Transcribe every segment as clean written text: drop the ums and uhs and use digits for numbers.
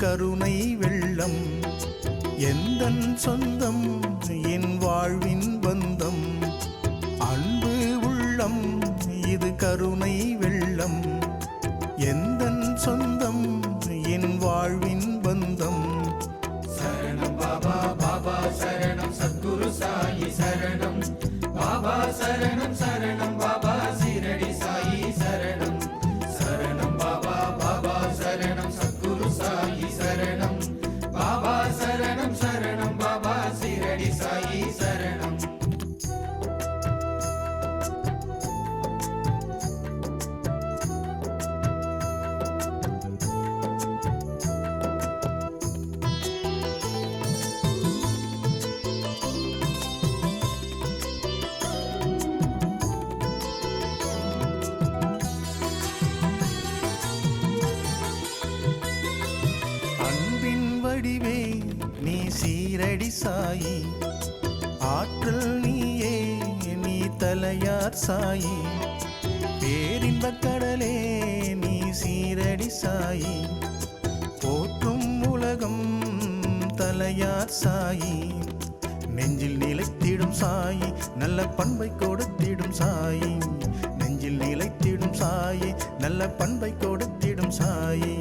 கருணை வெள்ளம் எந்தன் சொந்தம் என் வாழ்வின் பந்தம் அன்பு உள்ளம் இது கருணை வெள்ளம் எந்தன் சொந்தம் என் வாழ்வின் பந்தம் சரணம் பாபா பாபா சரணம் சத்குரு சாயி சரணம் பாபா சரணம் சரணம் பாபா சீரடி சாயி சரணம் சரணம் பாபா பாபா சரணம் சத்குரு சாயி சரணம் பாபா சரணம் சரணம் பாபா சீரடி சாயி சரணம் வடிவே நீ சீரடி சாயி ஆற்றல் நீயே நீ தலையார் சாயி பேரின்பக் கடலே நீ சீரடி சாயி போற்றும் உலகம் தலையார் சாயி நெஞ்சில் நிலைத்திடும் சாயி நல்ல பண்பை கொடுத்திடும் சாயி நெஞ்சில் நிலைத்திடும் சாயி நல்ல பண்பை கொடுத்திடும் சாயி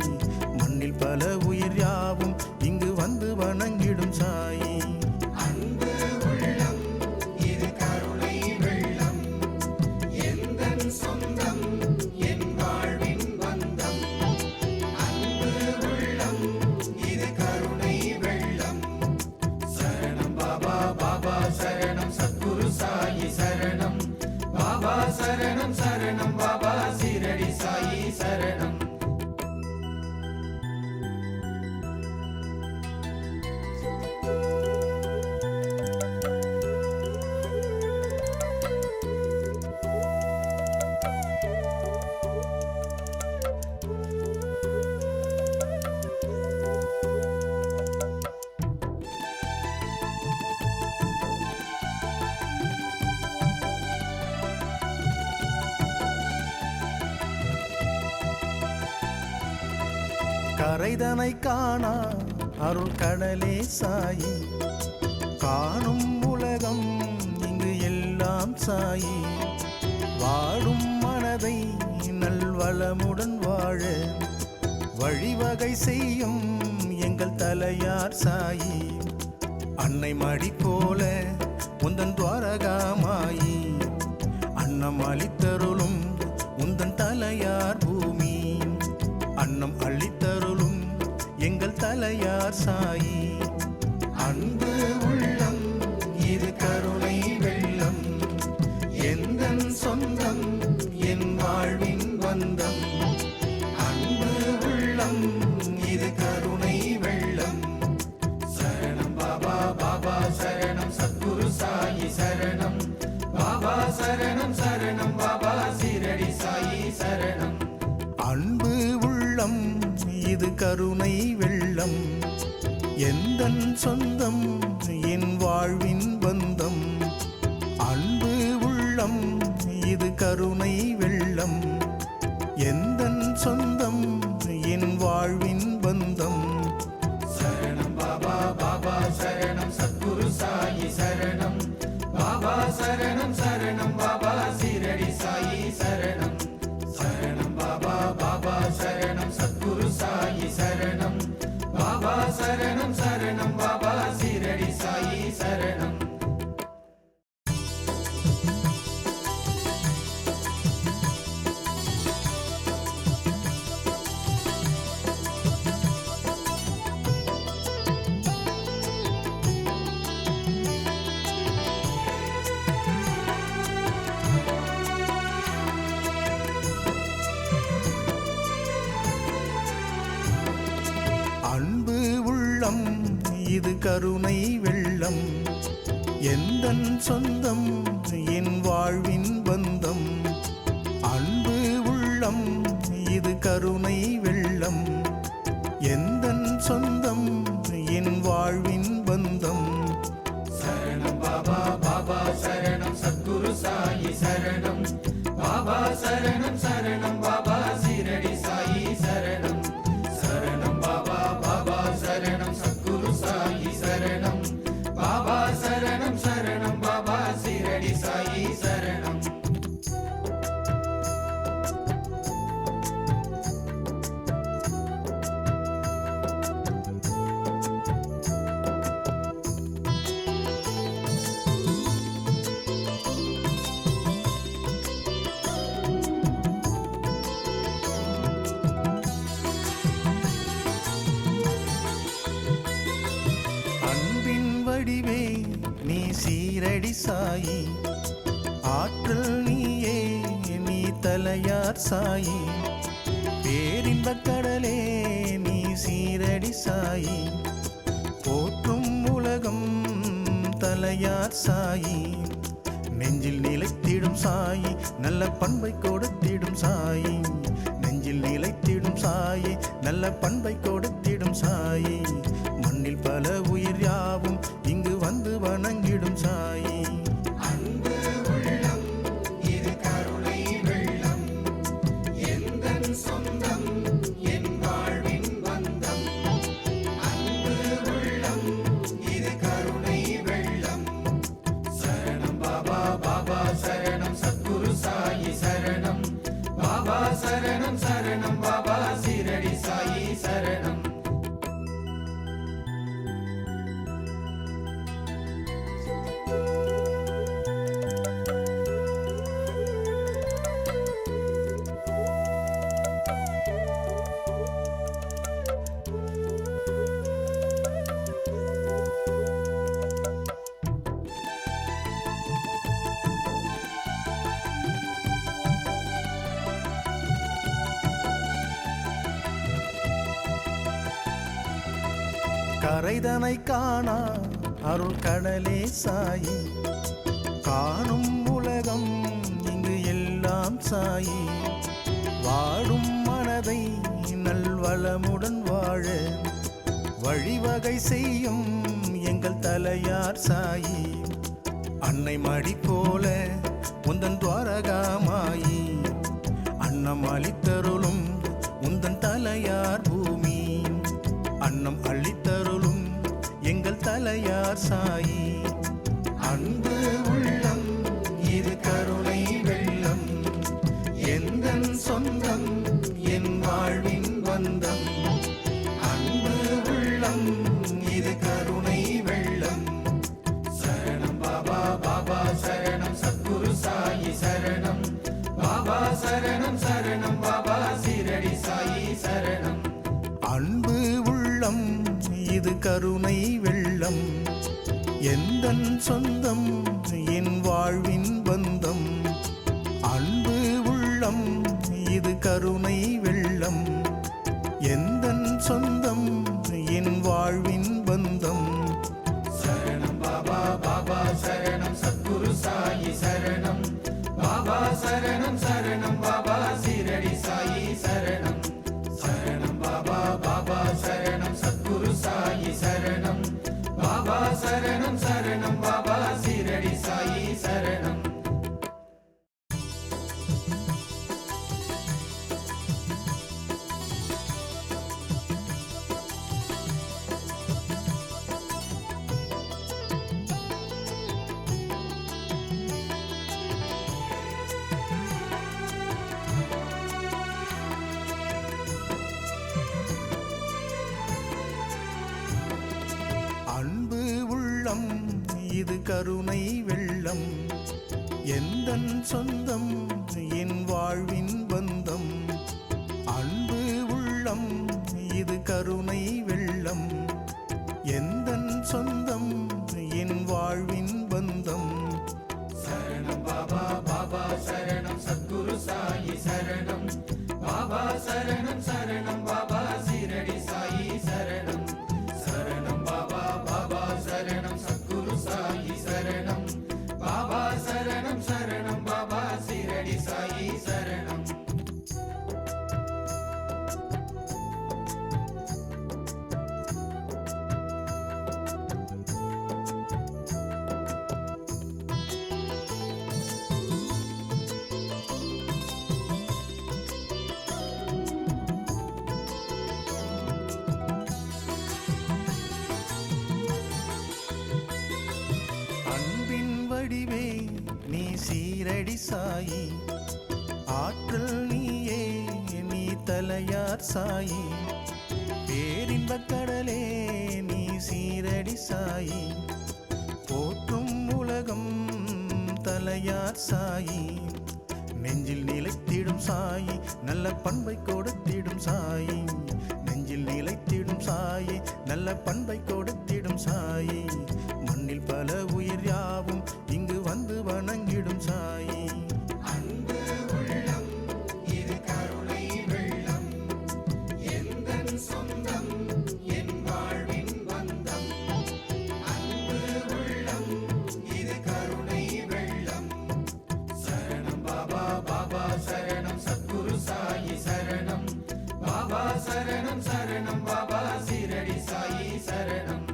மண்ணில் பல உயிர் யாவும் இங்கு வந்து வணங்கிடும் சாயி அன்பு உள்ளம் இது கருணை வெள்ளம் எந்தன் சொந்தம் என் வாழ்வின் பந்தம் அன்பு உள்ளம் இது கருணை வெள்ளம் சரணம் பாபா பாபா சரணம் சத்குரு சாயி சரணம் பாபா சரணம் சரணம் பாபா சீரடி சாயி சரணம் கரைதனை காணா அருள் கடலே சாயி காணும் உலகம் இங்கு எல்லாம் சாயி வாடும் மனதை நல்வளமுடன் வாழ வழிவகை செய்யும் எங்கள் தலையார் சாயி அன்னை மடி போல உந்தன் துவாரகாமாயி அன்னம் அளித்தருளும் உந்தன் தலையார் பூமி அன்னம் அள்ளித்தருளும் எங்கள் தலையார் சாயி அன்பு உள்ளம் இது கருணை வெள்ளம் எந்தன் சொந்தம் என் வாழ்வின் பந்தம் அன்பு உள்ளம் இது கருணை வெள்ளம் சரணம் பாபா பாபா சரணம் சத்குரு சாயி சரணம் பாபா சரணம் சரணம் பாபா சீரடி சாயி சரணம் அன்பு உள்ளம் இது கருணை வெள்ளம் எந்தன் சொந்தம் என் வாழ்வின் பந்தம் அன்பு உள்ளம் இது கருணை வெள்ளம் எந்தன் சொந்தம் என் வாழ்வின் பந்தம் சரணம் பாபா பாபா சரணம் சத்குரு சாயி சரணம் பாபா சரணம் சரணம் பாபா சீரடி சாயி சரணம் சரணம் பாபா பாபா சரணம் சத்குரு சாயி சரணம் பாபா சரணம் சரணம் பாபா சீரடி சாயி சரணம் அன்பு உள்ளம் இது கருணை வெள்ளம் எந்தன் சொந்தம் என் வாழ்வின் பந்தம் அன்பு உள்ளம் இது கருணை வெள்ளம் எந்தன் சொந்தம் என் வாழ்வின் பந்தம் சரணம் பாபா பாபா சரணம் சத்குரு சாயி சரணம் பாபா சரணம் சரணம் பாபா சீரடி சாயி சரணம் சரணம் பாபா பாபா வடிவே நீ சீரடி சாயி, ஆற்றல் நீயே நீ தலையார் சாயி, பேரின்பக் கடலே நீ சீரடி சாயி, போற்றும் உலகம் தலையார் சாயி, நெஞ்சில் நிலைத்திடும் சாயி, நல்ல பண்பை கொடுத்திடும் சாயி, நெஞ்சில் நிலைத்திடும் சாயி, நல்ல பண்பை கொடுத்திடும் சாயி, மண்ணில் பல உயிர் யாவும் இங்கு வந்து வணங்கிடும் சாயி. அன்பு உள்ளம் இது கருணை வெள்ளம், எந்தன் சொந்தம் என் வாழ்வின் பந்தம். அன்பு உள்ளம் இது கருணை வெள்ளம். சரணம் பாபா பாபா சரணம் சத்குரு சாயி சரணம், பாபா சரணம் சரணம் பாபா சீரடி சாயி சரணம். கரைதனை காணா அருள் கடலே சாயி, காணும் உலகம் இங்கு எல்லாம் சாயி, வாடும் மனதை நல்வளமுடன் வாழ வழிவகை செய்யும் எங்கள் தலையார் சாயி, அன்னை மடி போல உந்தன் துவாரகாமாயி, அன்னம் அளித்தருளும் உந்தன் தலையார் பூமி, அன்னம் அளித்தருளும் எங்கள் தலையார் சாயி. அன்பு உள்ளம் இது கருணை வெள்ளம், எந்தன் சொந்தம் என் வாழ்வின் பந்தம். அன்பு உள்ளம் இது கருணை வெள்ளம். சரணம் பாபா பாபா சரணம் சத்குரு சாயி சரணம், பாபா சரணம் சரணம் பாபா சீரடி சாயி சரணம். அன்பு உள்ளம் இது கருணை வெள்ளம், எந்தன் சொந்தம் என் வாழ்வின் பந்தம். அன்பு உள்ளம் இது கருணை வெள்ளம், எந்தன் சொந்தம் என் வாழ்வின் பந்தம். சரணம் பாபா பாபா சரணம் சத்குரு சாயி சரணம், பாபா சரணம் சரணம் பாபா சீரடி சாயி சரணம். சரணம் பாபா பாபா சரணம் சத்குரு சாயி சரணம், பாபா சரணம் சரணம் பாபா சீரடி சாயி சரணம். அன்பு உள்ளம் இது கருணை வெள்ளம், எந்தன் சொந்தம் என் வாழ்வின் பந்தம். அன்பு உள்ளம் இது கருணை வெள்ளம், எந்தன் சொந்தம் என் வாழ்வின் பந்தம். சரணம் பாபா பாபா சரணம் சத்குரு சாயி சரணம், பாபா சரணம் சரணம் பாபா சீரடி சாயி சரணம். சரணம் பாபா பாபா சரணம் சத்குரு சாயி சரணம், பாபா சரணம் சரணம் பாபா சீரடி சாயி சரணம். அன்பின் வடிவே நீ சீரடி சாயி, ஆற்றல் நீயே நீ தலையார் சாயி, பேரின்பக் கடலே நீ சீரடி சாயி, போற்றும் உலகம் தலையார் சாயி, நெஞ்சில் நிலைத்திடும் சாயி, நல்ல பண்பை கொடுத்திடும் சாயி, நெஞ்சில் நிலைத்திடும் சாயி, நல்ல பண்பை கொடுத்திடும் சாயி, மண் மண்ணில் பல உயிர் யாவும் இங்கு வந்து வணங்கிடும் சாயி. அன்பு உள்ளம் இது கருணை வெள்ளம், எந்தன் சொந்தம் என் வாழ்வின் பந்தம். அன்பு உள்ளம் இது கருணை வெள்ளம். சரணம் பாபா, பாபா சரணம், சத்குரு சாயி சரணம். பாபா சரணம் சரணம், பாபா சீரடி சாயி சரணம்.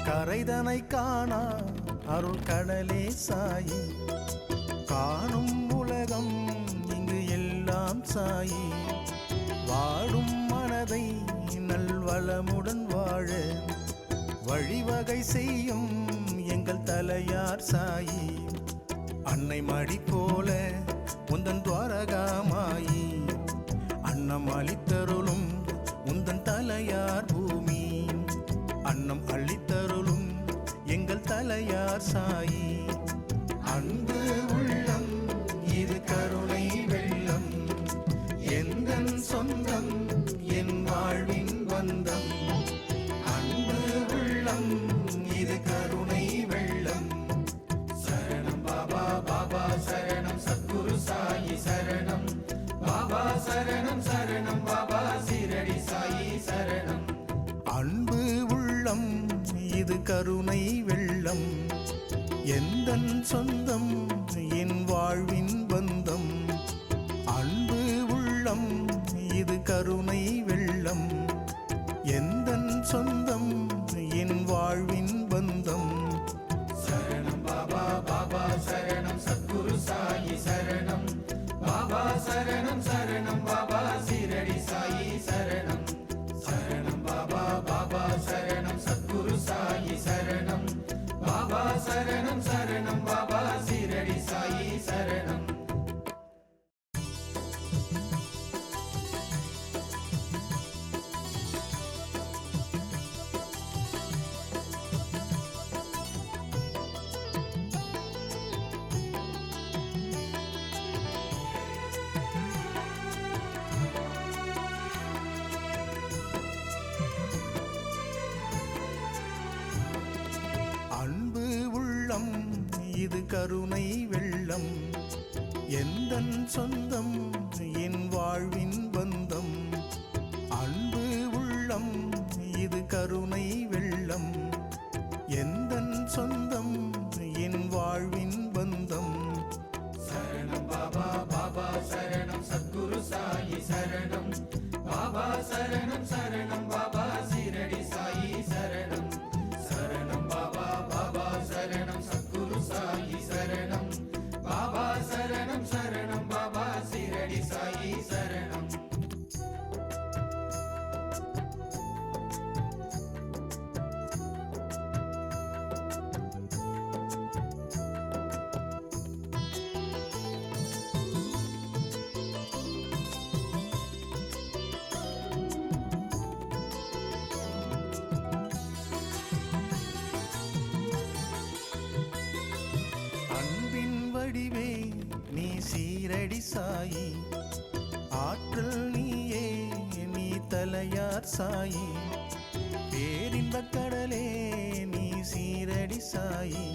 கரைதனை காணா அருள் கடலே சாயி, காணும் உலகம் இங்கு எல்லாம் சாயி. வாடும் மனதை நல்வளமுடன் வாழ வழிவகை செய்யும் எங்கள் தலையார் சாயி. அன்னை மடி போல உந்தன் துவாரகாமாயி, அன்னம் அளித்தருளும் உந்தன் தலையார் பூமி. அன்னம் அளித்தருளும் எங்கள் தலையார் சாயி. அன்பு உள்ளம் இது கருணை வெள்ளம், எந்தன் சொந்தம் என் வாழ்வின் பந்தம். அன்பு உள்ளம் இது கருணை வெள்ளம். சரணம் பாபா, பாபா சரணம், சத்குரு சாயி சரணம். பாபா சரணம் சரணம், பாபா சீரடி சாயி சரணம். அன்பு உள்ளம் இது கருணை வெள்ளம், எந்தன் சொந்தம் என் வாழ்வின் பந்தம். அன்பு உள்ளம் இது கருணை வெள்ளம், எந்தன் சொந்தம் என் வாழ்வின் பந்தம். சரணம் பாபா, பாபா சரணம், சத்குரு சாயி சரணம். பாபா சரணம் சரணம், பாபா சீரடி சாயி சரணம். சரணம் பாபா, பாபா சரணம், சத்குரு சாயி சரணம். பாபா சரணம் சரணம், பாபா சீரடி சாயி சரணம். அன்பு உள்ளம் இது கருணை வெள்ளம், எந்தன் சொந்தம் என் வாழ்வின் பந்தம். அன்பு உள்ளம் இது கருணை வெள்ளம், எந்தன் சொந்தம் என் வாழ்வின் பந்தம். சரணம் பாபா, பாபா சரணம், சத்குரு சாயி சரணம். பாபா சரணம் சரணம், பாபா சீரடி சாயி சரணம். சரணம் பாபா, பாபா சரணம், சத்குரு சாயி சரணம். பாபா சரணம் சரணம், பாபா சீரடி சாயி சரணம். அன்பின் வடிவே நீ சீரடி சாயி, ஆற்றல் நீயே நீ தலையார் சாயி. பேரின்பக் கடலே நீ சீரடி சாயி,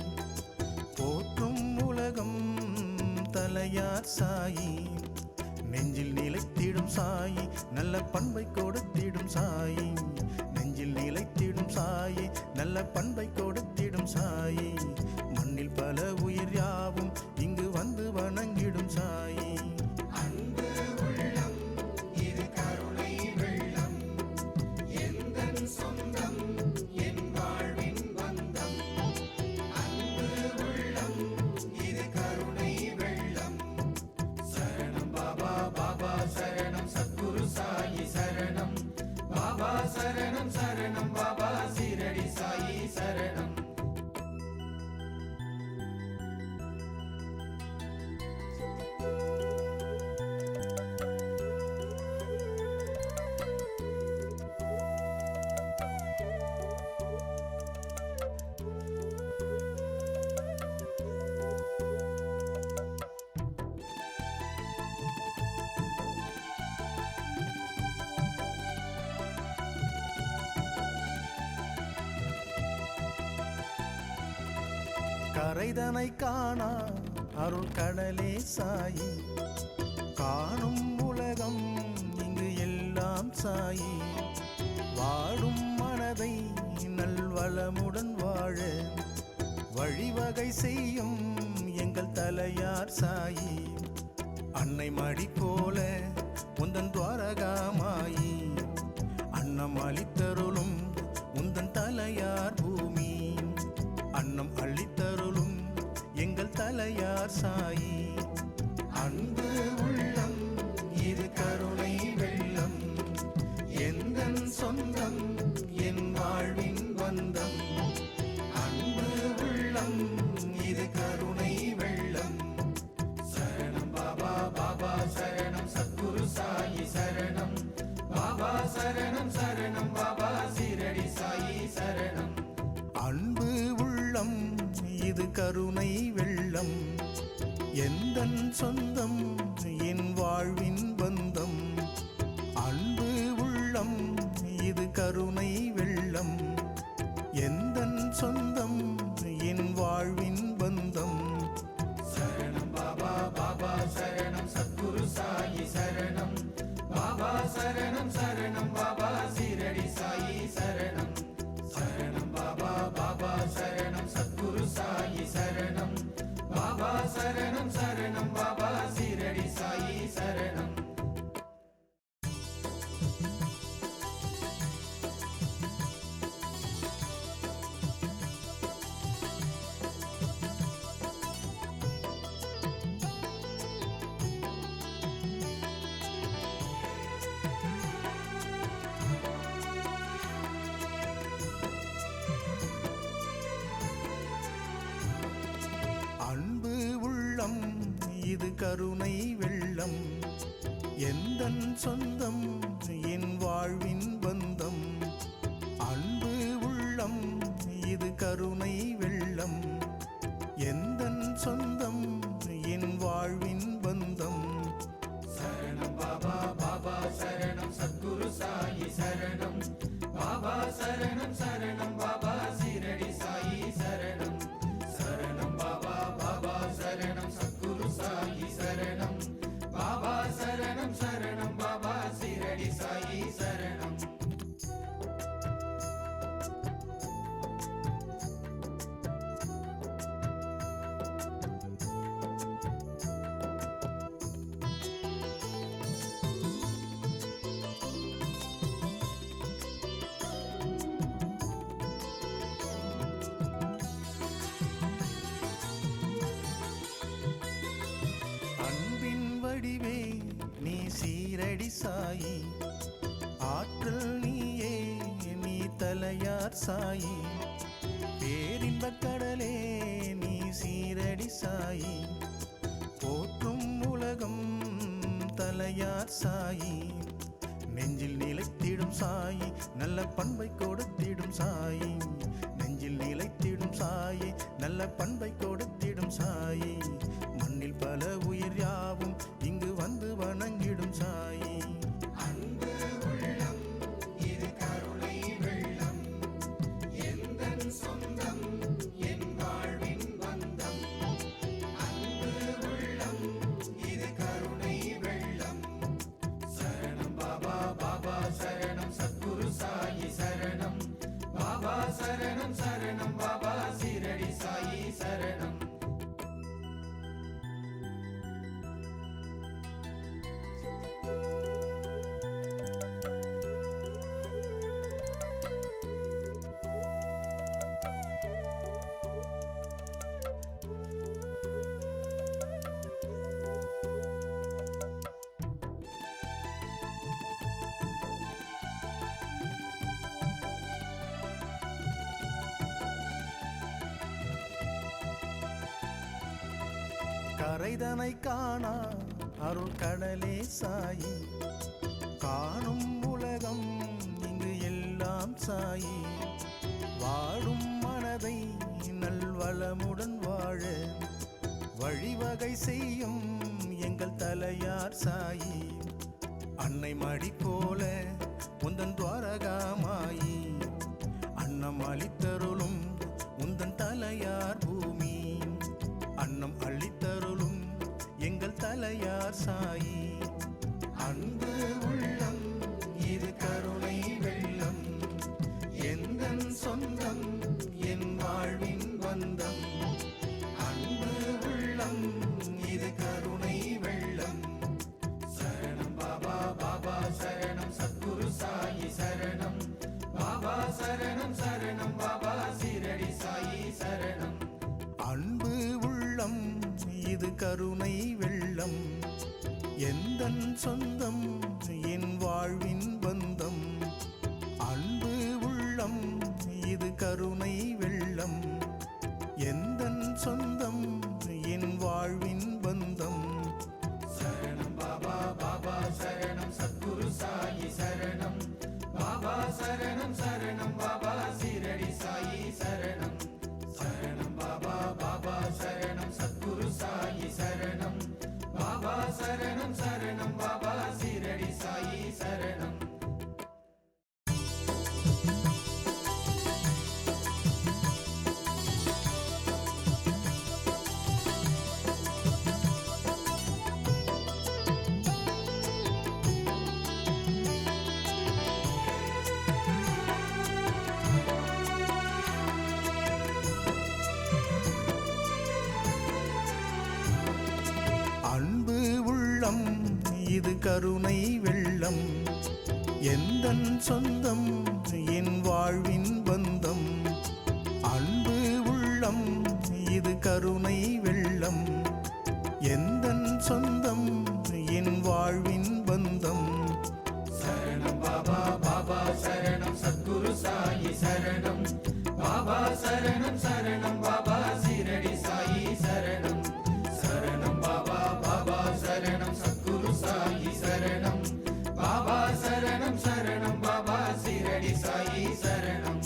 போற்றும் உலகம் தலையார் சாயி. நெஞ்சில் நிலைத்திடும் சாயி, நல்ல பண்பை கொடுத்திடும் சாயி. நெஞ்சில் நிலைத்திடும் சாயி, நல்ல பண்பை கொடுத்திடும் சாயி. மண்ணில் பல உயிர் யாவும் இங்கு வந்து வணங்கிடும் சாயி. அன்பு உள்ளம் இது கருணை வெள்ளம், எந்தன் சொந்தம் என் வாழ்வின் பந்தம். அன்பு உள்ளம் இது கருணை வெள்ளம். சரணம் பாபா, பாபா சரணம், சத்குரு சாயி சரணம். பாபா சரணம் சரணம், பாபா சீரடி சாயி சரணம். கரைதனை காணா அருள் கடலே சாயி, காணும் உலகம் இங்கு எல்லாம் சாயி, வாடும் மனதை நல்வளமுடன் வாழ வழிவகை செய்யும் எங்கள் தலையார் சாயி, அன்னை மடி போல உந்தன் துவாரகாமாயி, அன்னம் அளித்தருளும் உந்தன் தலையார் பூமி, அன்னம் அளித்தருளும் எங்கள் தலையார் சாயி. அன்பு உள்ளம் இது கருணை வெள்ளம், எந்தன் சொந்தம் என் வாழ்வின் பந்தம். அன்பு உள்ளம் இது கருணை வெள்ளம். சரணம் பாபா பாபா சரணம் சத்குரு சாயி சரணம் பாபா சரணம் சரணம் பாபா சீரடி சாயி சரணம். அன்பு உள்ளம் இது கருணை வெள்ளம், எந்தன் சொந்தம் என் வாழ்வின் பந்தம். அன்பு உள்ளம் இது கருணை வெள்ளம், எந்தன் சொந்தம் என் வாழ்வின் பந்தம். சரணம் பாபா பாபா சரணம் சத்குரு சாயி சரணம் பாபா சரணம் சரணம் பாபா சீரடி சாயி சரணம். சரணம் பாபா பாபா சரணம் சத்குரு சாயி சரணம் பாபா சரணம் சரணம் பாபா சீரடி சாயி சரணம். அன்பு உள்ளம் இது கருணை வெள்ளம், எந்தன் சொந்தம் என் வாழ்வின் பந்தம். அன்பு உள்ளம் இது கருணை வெள்ளம், எந்தன் சொந்தம் என் வாழ்வின் பந்தம். சரணம் பாபா பாபா சரணம் சத்குரு சாயி சரணம் பாபா சரணம் சரணம் பாபா சீரடி சாயி சரணம். சரணம் பாபா பாபா சரணம் சத்குரு சாயி சரணம் பாபா சரணம் சரணம் பாபா சீரடி சாயி சரணம். அன்பின் வடிவே நீ சீரடி சாயி, ஆற்றல் நீயே நீ தலையார் சாயி, பேரின்பக் கடலே நீ சீரடி சாயி, போற்றும் உலகம் தலையார் சாயி, நெஞ்சில் நிலைத்திடும் சாயி நல்ல பண்பை கொடுத்திடும் சாயி, நெஞ்சில் நிலைத்திடும் சாயி நல்ல பண்பை கொடுத்திடும் சாயி, மண்ணில் பல உயிர் யாவும் இங்கு வந்து வணங்கிடும் சாயி. அன்பு உள்ளம் இது கருணை வெள்ளம், எந்தன் சொந்தம் என் வாழ்வின் பந்தம். அன்பு உள்ளம் இது கருணை வெள்ளம். சரணம் பாபா பாபா சரணம் சத்குரு சாயி சரணம் பாபா சரணம் சரணம் பாபா சீரடி சாயி சரணம். கரைதனை காணா அருள் கடலே சாயி, காணும் உலகம் இங்கு எல்லாம் சாயி, வாடும் மனதை நல்வளமுடன் வாழ வழிவகை செய்யும் எங்கள் தலையார் சாயி, அன்னை மடி போல உந்தன் துவாரகாமாயி, அன்னம் அளித்தருளும் உந்தன் தலையார் பூமி, சொந்தம் என் வாழ்வின் பந்தம் அன்பு உள்ளம் இது கருணை வெள்ளம் சரணம் பாபா பாபா சரணம் சத்குரு சாயி சரணம் பாபா சரணம் சரணம் பாபா சீரடி சாயி சரணம் அன்பு உள்ளம் இது கருணை வெள்ளம் எந்தன் சொந்தம் என் வாழ்வின் பந்தம் அன்பு உள்ளம் இது கருணை வெள்ளம் எந்தன் சொந்தம் என் வாழ்வின் பந்தம் சரணம் பாபா பாபா சரணம் சத்குரு சாயி சரணம் பாபா சரணம் சரணம் பாபா சீரடி சாயி சரணம் சரணம் பாபா பாபா சரணம் சத்குரு சாயி சரணம் பாபா சரணம் சரணம் பாபா சீரடி சாயி சரணம் அன்பு உள்ளம் இது கருணை வெள்ளம் எந்தன் சொந்தம் என் வாழ்வின் பந்தம் அன்பு உள்ளம் இது கருணை வெள்ளம் எந்தன் சொந்தம் என் வாழ்வின் பந்தம் சரணம் பாபா பாபா சரணம் சத்குரு சாயி சரணம் பாபா சரணம் சரணம் பாபா சீரடி சாயி சரணம் சரணம் பாபா பாபா சரணம் சத்குரு சாயி சரணம் பாபா சரணம் சரணம் பாபா சீரடி சாயி சரணம்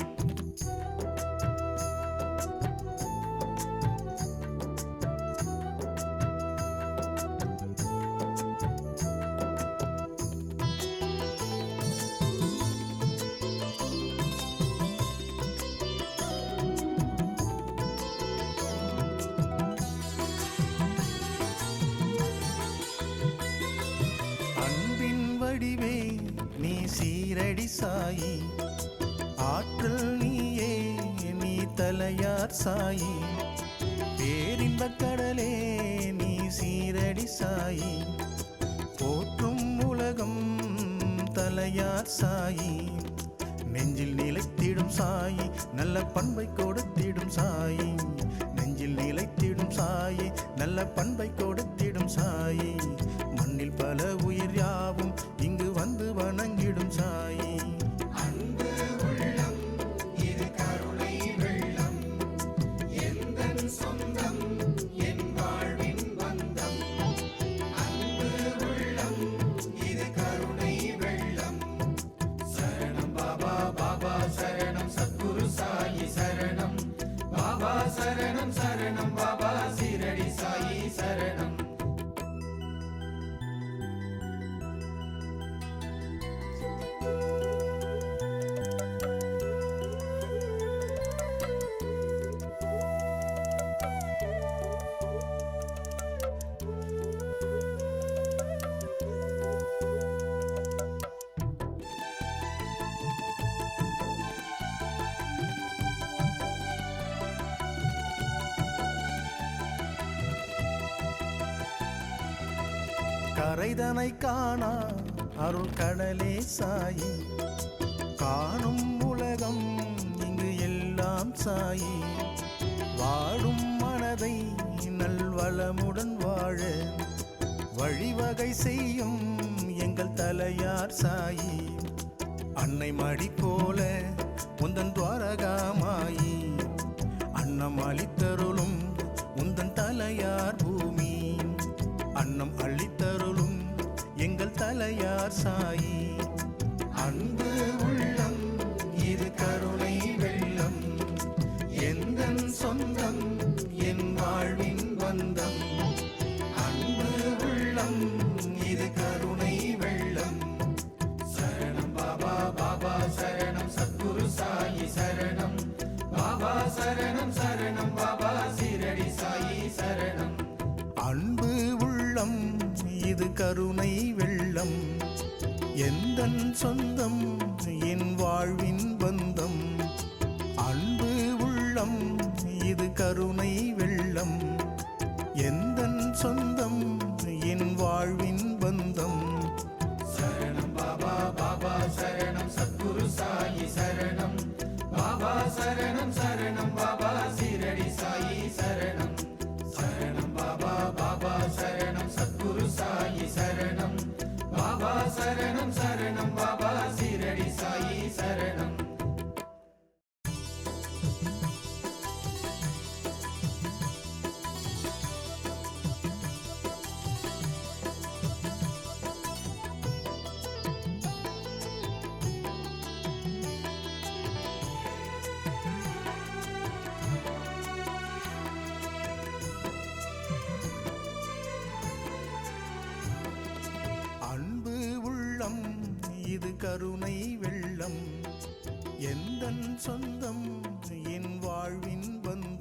வடிவே நீ சீரடி சாயி ஆற்றல் நீயே நீ தலையார் சாயி பேரின்பக் கடலே நீ சீரடி சாயி போற்றும் உலகம் தலையார் சாயி நெஞ்சில் நிலைத்திடும் சாயி நல்ல பண்பை கொடுத்திடும் சாயி நெஞ்சில் நிலைத்திடும் சாயி நல்ல பண்பை கொடுத்திடும் சாயி மண்ணில் பல உயிர் யாவும் இங்கு வந்து வணங்கிடும் சாயி அன்பு உள்ளம் இது கருணை வெள்ளம் எந்தன் சொந்தம் என் வாழ்வின் பந்தம் அன்பு உள்ளம் இது கருணை வெள்ளம் சரணம் பாபா பாபா சரணம் சத்குரு சாயி சரணம் பாபா சரணம் சரணம் பாபா சீரடி சாயி சரணம் கரைதனை காணா அருள் கடலே சாயி காணும் உலகம் இங்கு எல்லாம் சாயி வாடும் மனதை நல்வளமுடன் வாழ வழிவகை செய்யும் எங்கள் தலையார் சாயி அன்னை மடி போல உந்தன் துவாரகாமாயி அன்னம் அளித்தருளும் உந்தன் தலையார் பூமி அன்னம் அளித்தருளும் எங்கள் தலையார் சாயி அன்பு உள்ளம் இது கருணை வெள்ளம் எந்தன் சொந்தம் என் வாழ்வின் பந்தம் அன்பு உள்ளம் இது கருணை வெள்ளம் சரணம் பாபா பாபா சரணம் சத்குரு கருணை வெள்ளம் எந்தன் சொந்தம் என் வாழ்வின் பந்தம்